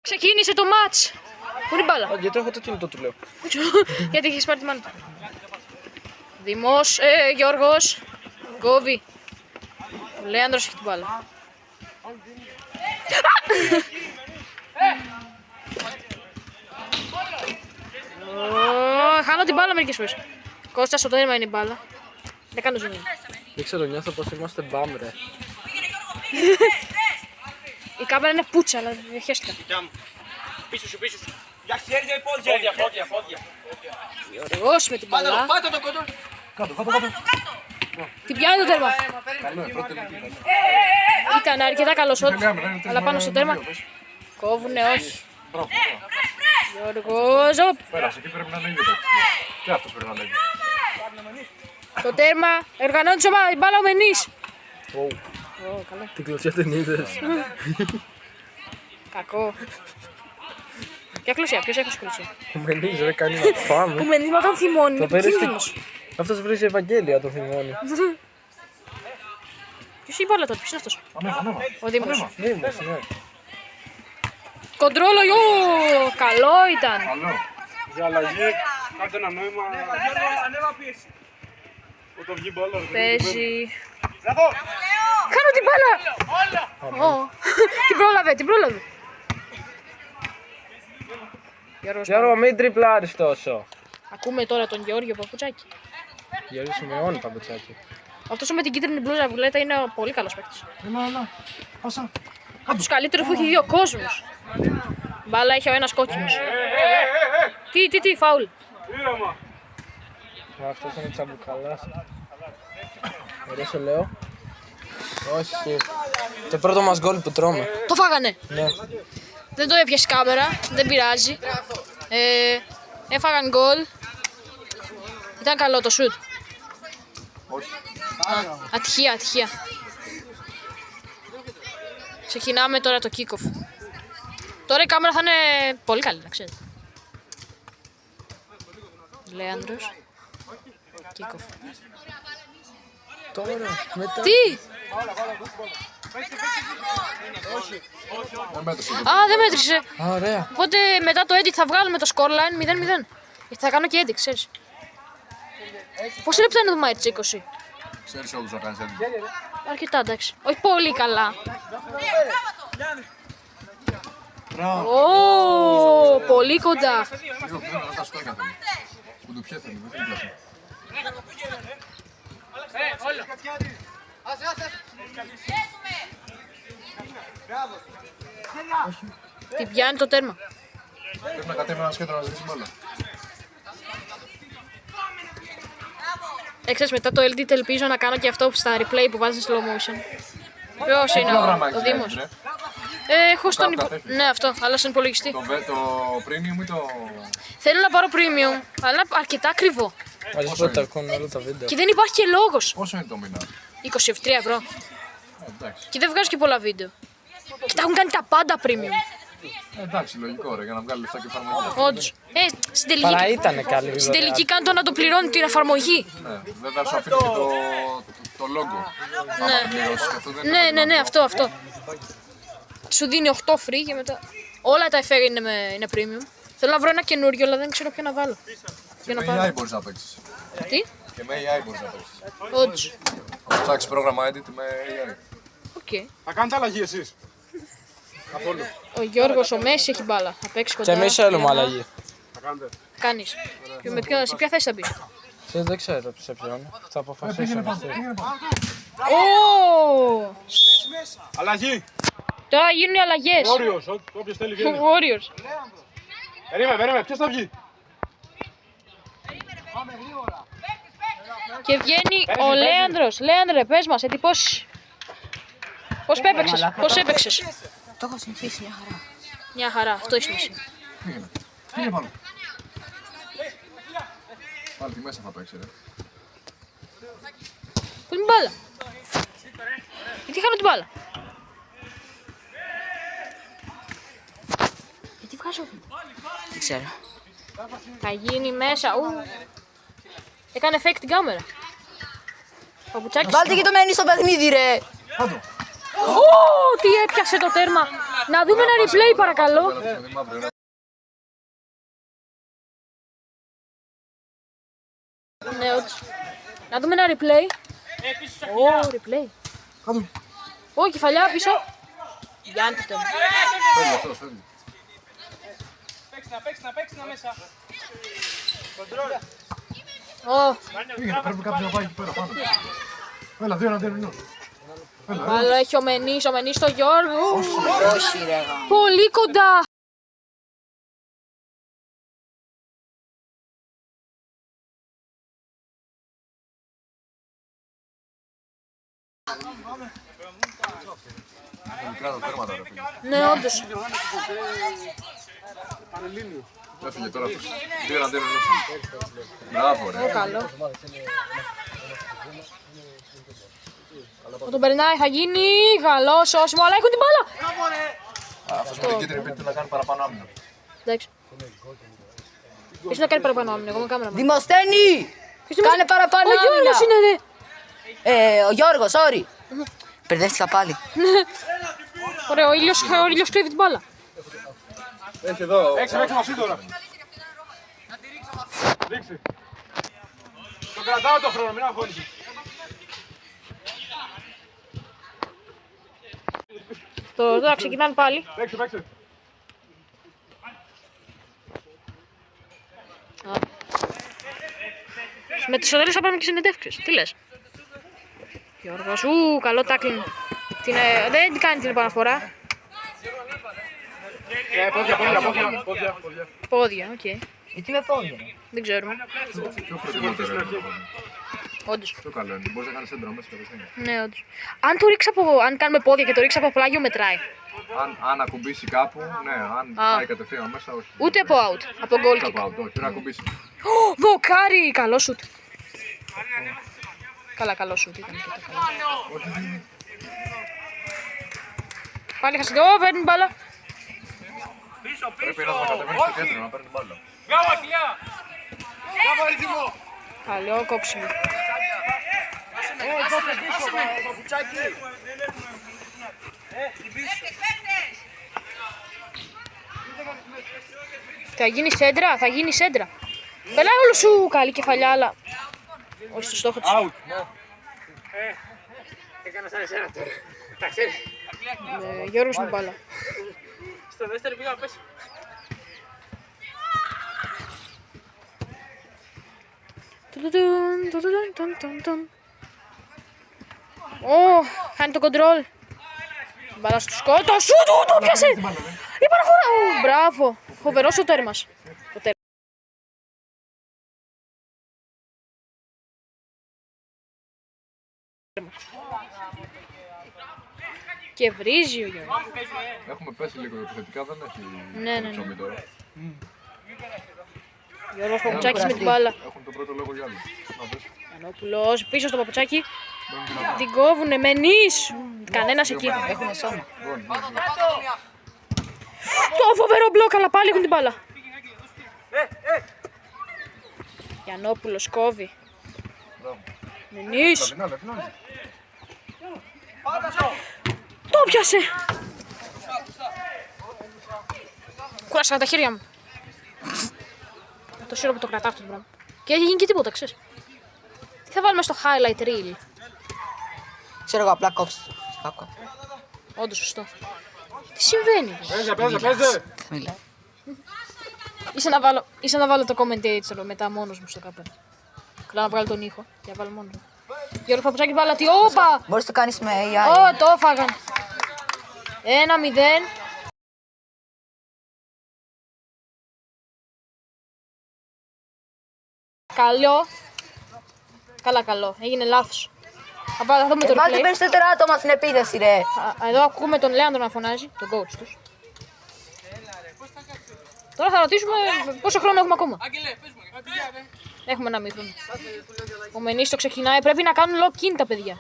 Ξεκίνησε το μάτς. Πού είναι η μπάλα? Γιατί έχω το κινητό του λέω. Γιατί έχεις πάρει τη μάνα του. Δημός, Γιώργος, κόβει. Ο Λέανδρος έχει την μπάλα. Χάνω την μπάλα μερικές φορές. Κώστα στο τέρμα είναι η μπάλα. Δεν κάνω ζημιά. Δεν ξέρω, νιώθω πως είμαστε μπαμ ρε. Η κάμερα είναι πουτσα, αλλά δεν χαίστηκα. Πίσω σου. Για χέρια ή πόδια. Πόδια. Γιώργος με την μπάλα. Πάτε το κοντό. Κάτω. Την πιάνει το τέρμα. Καλό, πρώτη τελική. Ήταν αρκετά καλό σότ, αλλά πάνω στο τέρμα. Κόβουνε, όχι. Γιώργος, οπ. Πέρασε, εκεί πρέπει να λέγει το. Και αυτός πρέπει να λέγει. Το τέρμα, οργανώνει τη ομάδα, η μπάλα ο Μενής. Καλό. Την κλωτσιά την είδες. Κακό. Ποια κλωσιά, ποιος έχει κλωσιά? Ο Μενής ρε κάνει να Ο πάμε. Μενής μα τον θυμώνει, Το είναι πέρυσι- επικίνδυνος. Αυτός βρίζει Ευαγγέλια το θυμώνει. Ποιος είναι η μπάλα τότε, ποιος είναι αυτός? Ανέβα. Ο Δήμος. Δήμος, ναι. Κοντρόλο, καλό ήταν. Καλό. Για αλλαγή, κάντε ένα νόημα. Ανέβα πίεση. Όταν βγει μπάλα. Παίζει. Κάνω την μπάλα! Ω, την πρόλαβε. Γιώργος, Γιώργο, μην τριπλάρεις τόσο. ακούμε τώρα τον Γεώργιο Παπουτσάκη. Γιώργο σημειώνει παπουτσάκι. Αυτός με την κίτρινη μπλούζα που λέτε είναι ο πολύ καλός παίκτης. Έλα. Πάσα. Από τους καλύτερους που έχει δει ο κόσμος. Μπάλα έχει ο ένας κόκκινος. Τι, φάουλ. Ήρωμα. Αυτός είναι τσαμπουκαλάς. Ωραίο σε λέω. Όχι. Το πρώτο μας γκολ που τρώμε. Το φάγανε. Ναι. Δεν το έπιασε η κάμερα, δεν πειράζει. Έφαγαν γκολ. Ήταν καλό το σουτ. Όχι. Ατυχία. Ξεκινάμε τώρα το kick-off. Τώρα η κάμερα θα είναι πολύ καλή, να ξέρετε. Λέανδρος. Kick-off. Τώρα, μετά. Τι! Δεν μέτρησε. Α, δεν μέτρησε. Ωραία. Οπότε μετά το edit θα βγάλουμε το scoreline 0-0. Θα κάνω και edit, ξέρεις. Πόσα λεπτά είναι το match, 20? Ξέρεις όλους να κάνεις έτσι. Αρκετά, εντάξει. Όχι πολύ καλά. Μπράβο. Ω, πολύ κοντά. Λίγο πριν να τα στόχια θέλει. Που του πιέθανε, δεν θέλει πλάσμα. Την πιάνει το τέρμα. Πρέπει να κατέβει ένα σκέτο να ζητήσει μπάλα. Ξέρεις, μετά το edit ελπίζω να κάνω και αυτό στα replay που βάζει slow motion. Ποιος είναι ο Δήμος? Έχω στον Ναι, αυτό, αλλά στον υπολογιστή. Το premium ή το... Θέλω να πάρω premium, αλλά αρκετά ακριβό. Αλλιώς πρώτα τα ακούνε όλα τα βίντεο. Και δεν υπάρχει και λόγος. Πόσο είναι το μήνα? 23 ευρώ. Εντάξει. Και δεν βγάζω και πολλά βίντεο. Και τα έχουν κάνει τα πάντα premium. Εντάξει, λογικό ρε, για να βγάλει λεφτά και εφαρμογή. Όντως. Στην Παρά τελική, ήτανε καλή. στην τελική κάνω το να το πληρώνει την εφαρμογή. Ναι, βέβαια σου αφήνει και το logo. Άμα πληρώσεις και αυτό δεν είναι. Ναι, αυτό. Σου δίνει 8 free και μετά. Όλα τα εφέ είναι premium. Θέλω να βρω ένα καινούριο, αλλά δεν ξέρω ποιο να βάλω. Και με AI μπορείς να παίξεις. Τι? Και με AI μπορείς να παίξεις. Όντως. Θα ψάξεις πρόγραμμα edit με AI. Οκ. Θα κάνετε αλλαγή εσείς. Καθόλου. Ο Γιώργος, ο Μέση έχει μπάλα. Θα παίξει κοντά. Και εμείς θέλουμε αλλαγή. Θα κάνετε. Κάνεις. Σε ποια θέση θα μπεις? Δεν ξέρω σε ποιον. Θα αποφασίσουμε. Ω! Αλλαγή. Τώρα γίνουν οι αλλαγές. Warriors. Όποιος θέλει βγαίνει. Warriors. Περίμενε. Ποιος θα βγει? Και βγαίνει ο Λέανδρος. Λέανδρε, πες μας, εντυπώσεις. Πώς έπαιξες? Το έχω συνηθίσει μια χαρά. Μια χαρά, αυτό έχει σημασία. Πήγαινε πάνω. Πάλι τη μέσα θα παίξει ρε. Πού είναι η μπάλα? Γιατί χάνω την μπάλα? Γιατί βγάζω? Δεν ξέρω. Θα γίνει μέσα. Έκανε fake την κάμερα. Παπουτσάκης. Βάλτε και το μένει στο παιχνίδι ρε. Τι έπιασε το τέρμα. Να δούμε ένα replay παρακαλώ. Ναι, όντως. Να δούμε ένα replay. Ω, replay. Ω, κεφαλιά πίσω. Γιάννη το θέμα. Φεύγει αυτός, φεύγει. Ω, Πρέπει κάποιος να πάει εκεί πέρα πάνω. Έλα, 2-1. αλλά έχει ο Μενής στο Γιώργο. Όχι ρε. Πολύ κοντά. Μικρά τα τέρματα, ρε φίλε. Ναι, όντως. Έφυγε τώρα αυτός. 2-1. Μπράβο, ρε. Καλό. Θα τον περνάει, θα γίνει καλό σώσιμο, αλλά έχουν την μπάλα. Αυτός με την κίτρινη πίτη να κάνει παραπάνω άμυνα. Εντάξει. Ποιος να κάνει παραπάνω άμυνα, εγώ με κάμερα. Δημοσθένη! Κάνε παραπάνω Ο Γιώργος άμυνα. είναι, ρε. Ο Γιώργος, sorry. Μπερδεύτηκα πάλι. Ωραία, ο ήλιος κρύβει την μπάλα. Έχει εδώ. Έξι μαζί τώρα. Ρίξε. Το κρατάω το χρόνο, μην αγχώνεσαι. Τώρα ξεκινάνε πάλι. Παίξε. Με τις οδέρες θα πάμε και συνεντεύξεις. Τι λες? Γιώργος, καλό τάκλινγκ. Δεν κάνει την επαναφορά. Πόδια. Πόδια, οκ. Γιατί με πόδια. Δεν ξέρουμε. Πιο προτιμότερο είναι. Όντως. Πιο καλό είναι. Μπορείς να κάνεις έντρα μέσα κατευθείαν. Ναι, όντως. Αν κάνουμε πόδια και το ρίξει από πλάγιο, μετράει. Αν ακουμπήσει κάπου, ναι. Αν πάει κατευθείαν μέσα, όχι. Ούτε από out. Από goal Ούτε kick. από out, όχι. Να ακουμπήσει. Δοκάρι! Καλό σουτ. Καλά, καλό σουτ ήταν και το καλό. Πάλι χασιτό, παίρνει την μπάλα. Πρέπει να κατεβαίνει στο κέντρο, να παίρνει την μπάλα. Καλό κόψιμο. Θα γίνει σέντρα. Πελάει όλο σου καλή κεφαλιά, αλλά όχι στο στόχο της. Έκανα σαν εσένα τώρα. Τα ξέρεις. Γιώργος με μπάλα. Στο δεύτερο πήγα πες. Χάνει το κοντρόλ. Μπάλα στο σκότο. Το πιάσε! Η παραφορά! Μπράβο! Φοβερός ο τέρμας. Και βρίζει ο Γιώργος. Έχουμε πέσει λίγο επιθετικά, δεν έχει Ναι. ψωμί τώρα. Γιώργος Παπουτσάκης με την μπάλα. Έχουν τον πρώτο λόγο για άλλους. Να πες. Γιαννόπουλος πίσω στο Παπουτσάκι. Την κόβουνε, Μενής. Κανένας εκεί. Έχουνε σώμα. Το φοβερό μπλοκ, αλλά πάλι έχουν την μπάλα. Γιαννόπουλος κόβει. Μενής. Φινάλε. Το πιάσε. Κούρασα τα χέρια μου. Το σύρο που το κρατάω αυτό το πράγμα. Και έχει γίνει και τίποτα, ξέρεις. Τι θα βάλουμε στο highlight reel. Ξέρω εγώ, απλά κόψτε το. Κάπου. Όντως, σωστό. Τι συμβαίνει? Παίζε. Θα μιλάω. Ίσα να βάλω το commentator μετά μόνος μου στο κάπου. Κλάω να βγάλω τον ήχο και να βάλω μόνος μου. Γιώργο Παπουτσάκη μπάλα, τι όπα! Μπορείς το κάνεις με AI. Το έφαγαν. 1-0. Καλό. Καλό. Έγινε λάθος. Θα δούμε το Βάλτε replay. περισσότερα άτομα στην επίδεση, ρε. Εδώ ακούμε τον Λέανδρο να φωνάζει, τον coach τους. Τώρα θα ρωτήσουμε πόσο χρόνο έχουμε ακόμα. Έχουμε ένα μήχρονο. Ο Μενής το ξεκινάει, πρέπει να κάνουν lock-in τα παιδιά.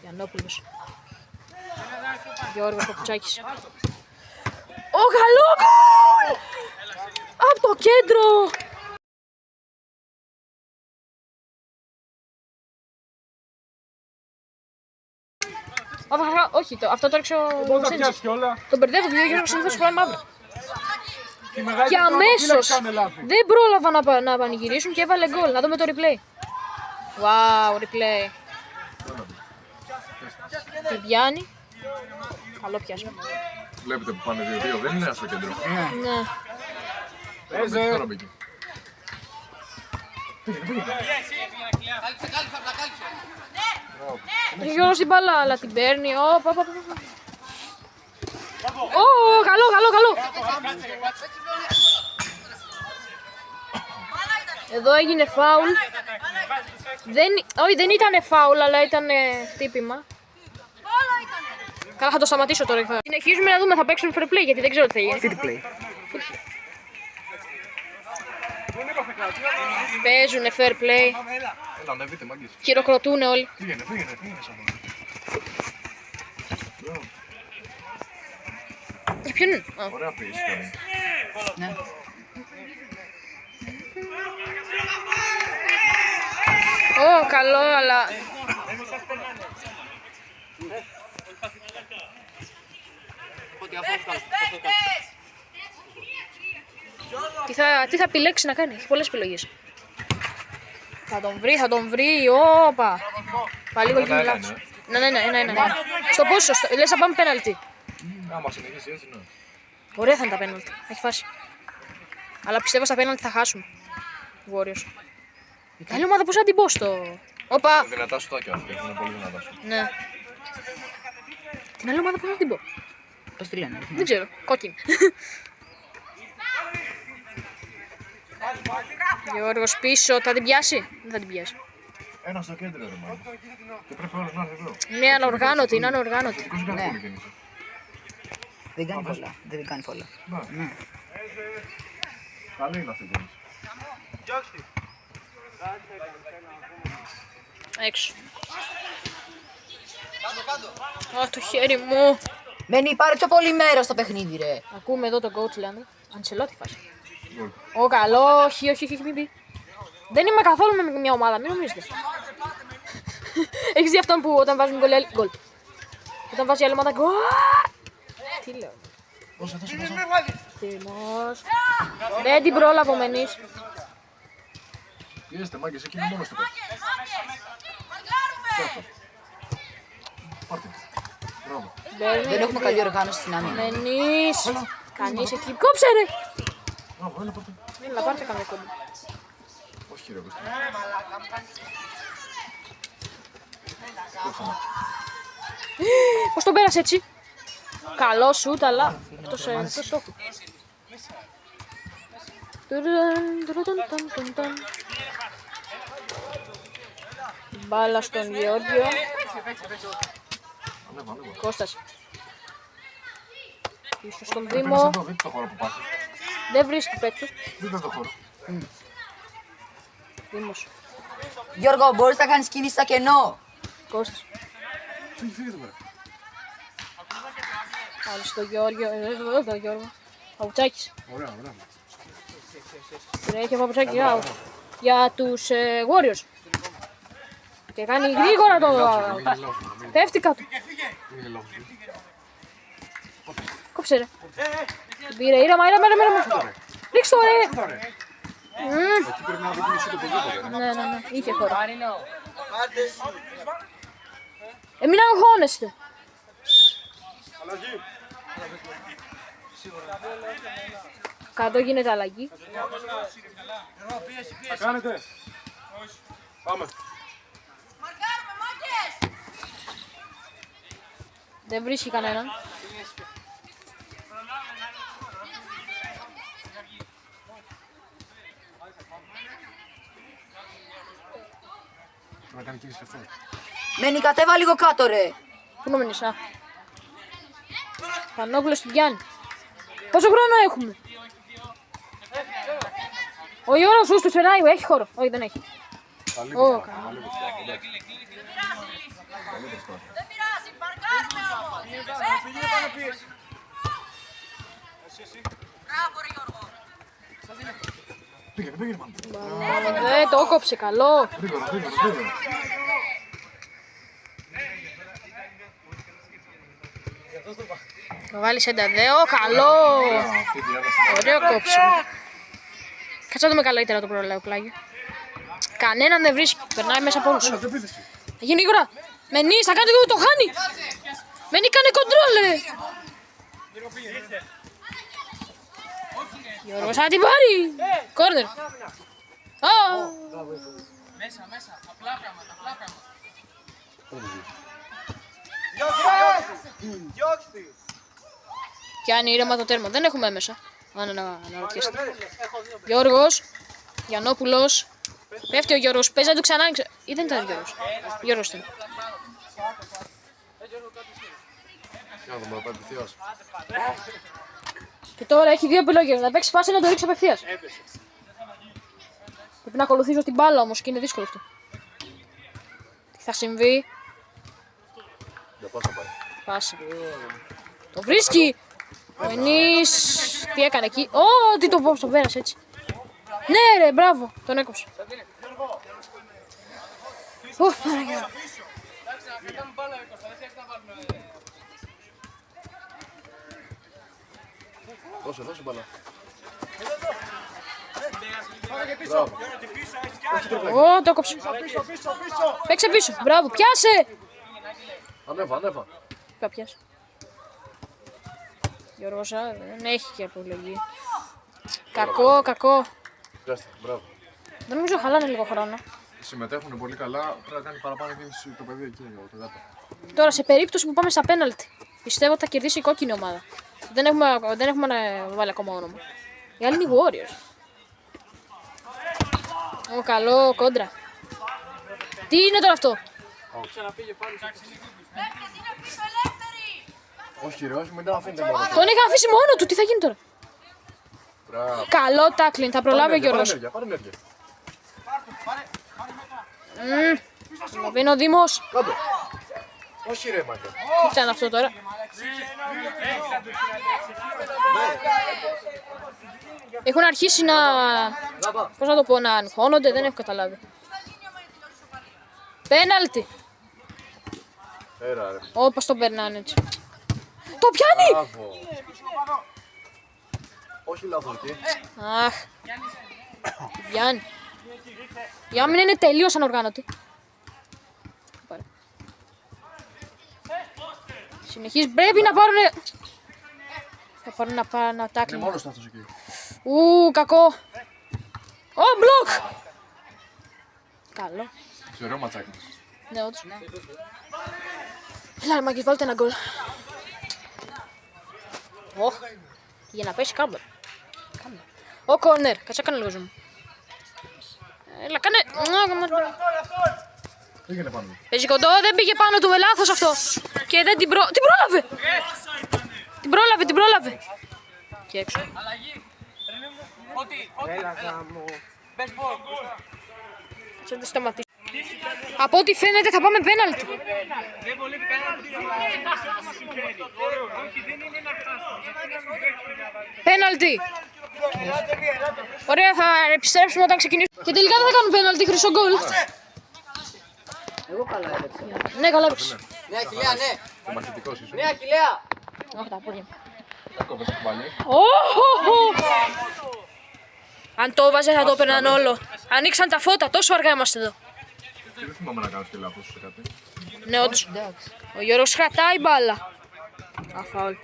Γιαννόπουλος. Γιώργος Παπουτσάκης. Ο καλό γκολ! Από το κέντρο! Όχι, αυτό το έριξε ο Πώς θα Σέντζι. πιάσει κιόλα. Τον μπερδεύω γιατί ο Γιώργος συνήθως φοράει μαύρο. Η μεγάλη Και αμέσως τερματοφύλαξη κάνε λάθη. δεν πρόλαβα να πανηγυρίσουν και έβαλε γκολ. Να δούμε το replay. Wow, replay. Την πιάνει. Καλό πιάσμα. Βλέπετε που πάνε 2-2, δεν είναι στο κέντρο. Ναι. Παίζε. Τώρα μπήκε. Ο Γιώργος την μπάλα, αλλά την παίρνει. Καλό. Εδώ έγινε φάουλ. Όχι, δεν ήταν φάουλ, αλλά ήταν χτύπημα. Καλά, θα το σταματήσω τώρα. Συνεχίζουμε να δούμε, θα παίξουν fair play γιατί δεν ξέρω τι θα γίνει. Fit play. Παίζουνε fair play. Έλα, ανεβείτε, μάγκες. Χειροκροτούν όλοι. Πήγαινε σαν Ποιον είναι? Α. Ωραία πίεση κάνει. Ναι. Καλό, αλλά... Τι θα επιλέξει να κάνει, έχει πολλές επιλογές. Θα τον βρει, όπα. Πάλι λίγο γίνει λάθος. Ναι. Στο πόσο, λες να πάμε πέναλτι. Άμα συνεχίσει έτσι, ναι. Ωραία θα είναι τα πέναλτι, έχει φάση. Αλλά πιστεύω στα πέναλτι θα χάσουμε. Warriors. Καλή ομάδα, πώς να την πω στο... Όπα. Δυνατά σουτάκια αυτή, είναι πολύ δυνατά σου. Ναι. Την άλλη ομάδα πώς να την πω. Πώς τη λένε. Δεν ξέρω, κόκκινη. Γιώργος πίσω, θα την πιάσει. Δεν θα την πιάσει. Ένα στο κέντρο, ρε μάγκες. Και πρέπει όλος να έρθει εδώ. Είναι ανοργάνωτη, είναι ανοργάνωτη. Δικός σου κάνει Ναι. πολύ κίνηση. Δεν κάνει πολλά. Δεν κάνει πολλά. Ναι. Καλή είναι αυτή η κίνηση. Έξω. Αχ, το χέρι μου. Μένει πάρε πιο πολύ μέρο στο παιχνίδι, ρε. Ακούμε εδώ τον coach Λάνδρο. Αντσελότη φάση. Γκολ. Καλό, όχι, μην πει. Δεν είμαι καθόλου με μια ομάδα, μην νομίζετε. Έχεις δει αυτόν που όταν βάζουν γκολ. Όταν βάζει η άλλη ομάδα γκολ. Τι λέω. Δώσε. Θυμός. Δεν την πρόλαβα ο Μενής. Πιέστε, μάγκες, εκεί είναι μόνος του παίκτη. Πάρτε. Μπράβο. Δεν έχουμε καλή οργάνωση στην άμυνα. Μενής. Κανείς εκεί. Κόψε ρε. Μπράβο, έλα, πάρτε. Έλα, πάρτε καμία κόμπι. Όχι, ρε Κώστα. Κόψε με. Πώς τον πέρασε έτσι. Καλό σουτ, αλλά εκτός στόχου. Μπάλα στον Γεώργιο. Ανέβα. Κώστας. Πίσω στον Πήγες Δήμο. εδώ, δείτε το χώρο που υπάρχει. Δεν βρίσκει παίκτη. Δείτε το χώρο. Δήμος. Γιώργο, μπορείς να κάνεις κίνηση στα κενό. Κώστας. Φύγε το πέρα. Πάλι στο Γεώργιο. Εδώ το Γιώργο. Παπουτσάκης. Ωραία. Τρέχει ο Παπουτσάκης out. Για τους Warriors. Και κάνει γρήγορα το... Πέφτει κάτω. Είναι λόγος. Κόψε ρε. Την πήρε, ήρεμα. Ρίξ' το ρε. Εκεί πρέπει να δείχνει εσύ το ποδόσφαιρο. Ναι, είχε χώρο. Μην αγχώνεστε. Αλλαγή. Κάτω γίνεται αλλαγή. Θα κάνετε. Πάμε. Δεν βρίσκει κανέναν. Πρέπει να κάνει κίνηση αυτό. Μένει κατέβα λίγο κάτω, ρε. Πού να μείνεις, α. Πανόπουλος την πιάνει. Πόσο χρόνο έχουμε. Ο Γιώργος τους περνάει, έχει χώρο. Όχι, δεν έχει. Καλή Ω, προσπάθεια. Καλή προσπάθεια. Εντάξει. Καλή προσπάθεια. Πήγαινε, μάνα. Το έκοψε, καλό. Γρήγορα. Το βάλει σε ενταδέο, καλό! Ωραίο κόψιμο. Κάτσε να δούμε καλύτερα το πλάγιο. Κανέναν δεν βρίσκει, περνάει μέσα από όλους. Θα γίνει γρήγορα. Μενής, θα κάνει το χάνει. Μενή, κάνε κοντρόλ, ρε. Γιώργος, θα την πάρει. Κόρνερ. Μέσα, απλά πράγματα. Πιάνει ήρεμα το τέρμα. Δεν έχουμε μέσα. Αν να ρωτήσετε. Γιώργος. Γιαννόπουλος. Πέφτει ο Γιώργος. Παίζει να του ξανά άνοιξε. Ή δεν ήταν ο Γιώργος. Γιώργος ήταν. Και τώρα έχει δύο επιλογές. Να παίξει πάση ή να το ρίξει απευθείας. Πρέπει να ακολουθήσω την μπάλα όμως και είναι δύσκολο αυτό. Τι θα συμβεί. Πάση. Το βρίσκει. Ο Ενής. Τι έκανε εκεί. Ω, τι το πέρασε έτσι. Ναι ρε, μπράβο. Τον έκοψε. Παναγία. Δώσε μπαλά. Ω, το έκοψε. Παίξε πίσω. Μπράβο, πιάσε. Ανέβα. Πα πιάσε. Γιώργος, δεν έχει και επιλογή. Κακό. Μπράβο. Δεν νομίζω χαλάνε λίγο χρόνο. Συμμετέχουν πολύ καλά, πρέπει να κάνει παραπάνω κίνηση το παιδί εκεί, το δάτο. Τώρα σε περίπτωση που πάμε στα πέναλτι, πιστεύω ότι θα κερδίσει η κόκκινη ομάδα. Δεν έχουμε βάλει ακόμα όνομα. Οι άλλοι είναι οι Warriors. Ω, καλό κόντρα. Τι είναι τώρα αυτό. Όχι ρε, όχι, μην τα αφήνετε μόνο. Τον είχα αφήσει μόνο του, τι θα γίνει τώρα. Μπράβο. Καλό τάκλιν, θα προλάβει ο Γιώργος. Πάρε ενέργεια. Προλαβαίνει ο Δήμος. Κάτω. Όχι ρε μάγκε. Τι ήταν αυτό τώρα. Έχουν αρχίσει να... Πώς να το πω, να αγχώνονται, δεν έχω καταλάβει. Πέναλτι. Έλα ρε. Όπως τον περνάνε έτσι. Το πιάνει! Μπράβο. Όχι λάθος εκεί. Αχ. Πιάνει. Η άμυνα είναι τελείως ανοργάνωτη. Πάρε. Συνεχίζει, πρέπει να πάρουνε... Θα πάρουν να Είναι τάκλιν. μόνος του αυτός εκεί. Κακό. Ω, μπλοκ! Καλό. Σε ωραίο ματσάκι. Ναι, όντως. Έλα ρε Μάγκης, βάλτε ένα γκολ. Ωχ, για να πέσει κάμπερ. Ω, κόρνερ, κάτσε κάνε λίγο zoom. Έλα, κάνε... Πήγαινε πάνω. Παίζει κοντό, δεν πήγε πάνω του με λάθος αυτό. Και δεν την πρόλαβε. Την πρόλαβε. Και έξω. Θα το σταματήσω. Από ό,τι φαίνεται θα πάμε πέναλτι. Πέναλτι. Ωραία, θα επιστρέψουμε όταν ξεκινήσουμε. Και τελικά δεν θα κάνουμε πέναλτι, χρυσό γκολ. Εγώ καλά έπαιξα. Ναι, καλά έπαιξε. Νέα Αχιλλέα, ναι. Το μαχητικός ήσουν. Νέα Αχιλλέα. Όχι, τα πόδια. Κακό πες το μπαλί. Αν το έβαζε θα το έπαιρναν όλο. Ανοίξαν τα φώτα, τόσο αργά είμαστε εδώ. Και δεν θυμάμαι να κάνεις και λάθος σε κάτι. Ναι, όντως. Ο Γιώργος κρατάει μπάλα. Αφάουλ.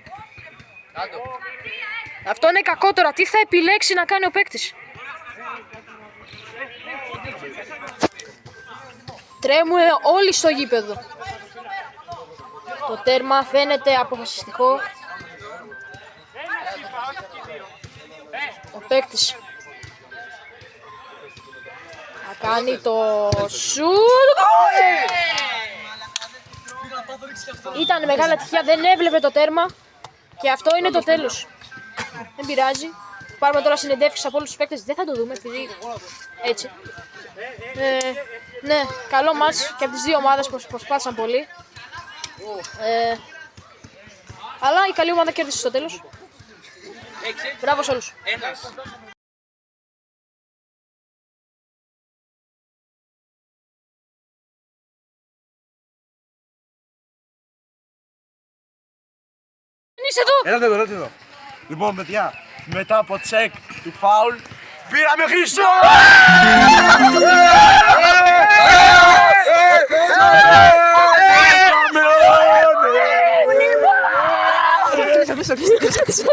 Αυτό είναι κακό τώρα. Τι θα επιλέξει να κάνει ο παίκτης. Τρέμουν όλοι στο γήπεδο. Το τέρμα φαίνεται αποφασιστικό. Ο παίκτης θα κάνει το σουτ. Ήταν μεγάλη ατυχία, δεν έβλεπε το τέρμα. Και αυτό είναι το τέλος. Δεν πειράζει. Πάρουμε τώρα συνεντεύξεις από όλους τους παίκτες. Δεν θα το δούμε επειδή έτσι. Ναι, καλό μάτς και από τις δύο ομάδες που προσπάθησαν πολύ. Αλλά η καλή ομάδα κέρδισε στο τέλος. Μπράβο σε όλους. Είσαι εδώ. Έλατε εδώ. Λοιπόν, παιδιά, μετά από τσεκ του φάουλ, πήραμε χρυσό! Κλείσε.